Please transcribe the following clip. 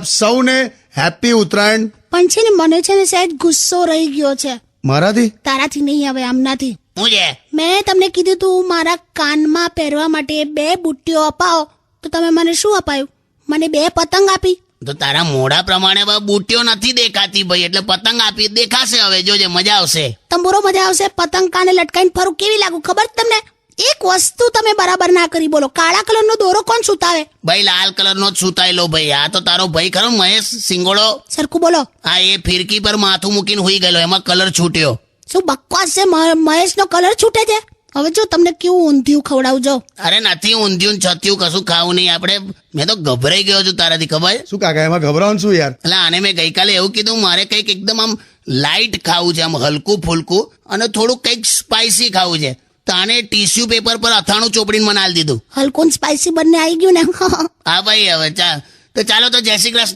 આપ સૌને હેપી ઉત્તરાયણ. પણ છે ને મને છે ને સહેજ ગુસ્સો રહી ગયો છે. મારાથી? તારાથી નહીં, હવે આમનાથી. શું છે? મેં તમને કીધું તું મારા કાનમાં પહેરવા માટે 2 બુટ્ટીઓ અપાવો, તો તમે મને શું અપાયું? મને 2 પતંગ આપી. તો તારા મોઢા પ્રમાણે બુટ્ટીઓ નથી દેખાતી ભાઈ, એટલે પતંગ આપી. દેખાશે હવે, જોજે, મજા આવશે. તંબુરો મજા આવશે. પતંગ કાને લટકાઈને ફરું કેવી લાગુ ખબર છે તમને? એક વસ્તુ તમે બરાબર ના કરી. બોલો, કાળા કલરનો દોરો કોણ સુતાવે? ભાઈ લાલ કલરનો જ સુતાયેલો ભાઈ. આ તો તારો ભાઈ ખરો મહેશ સિંગોડો. સરખું બોલો. હા, એ ફિરકી પર માથું મૂકીને હુઈ ગયેલો, એમાં કલર છૂટ્યો. શું બકવાસ છે? મહેશનો કલર છૂટે છે? હવે જો તમને કેવું ઊંધિયું ખવડાવું જો. અરે નથી ઊંધિયું છત્યું કશું ખાવું નહીં આપણે. મેં તો ગભરાઈ ગયો છું તારાથી, ખબર? શું કાકા, એમાં ગભરાવાનું શું યાર? એટલે આને મેં ગઈકાલે એવું કીધું મારે કંઈક એકદમ આમ લાઇટ ખાવું છે, આમ હલકું ફૂલકું, અને થોડુંક કંઈક સ્પાઇસી ખાવું છે. તો આને ટીશ્યુ પેપર પર અથાણું ચોપડીને મને આલી દીધું. હલકું સ્પાઇસી બંને આવી ગયું ને. હા ભાઈ, હવે તો ચાલો તો જય શ્રી કૃષ્ણ.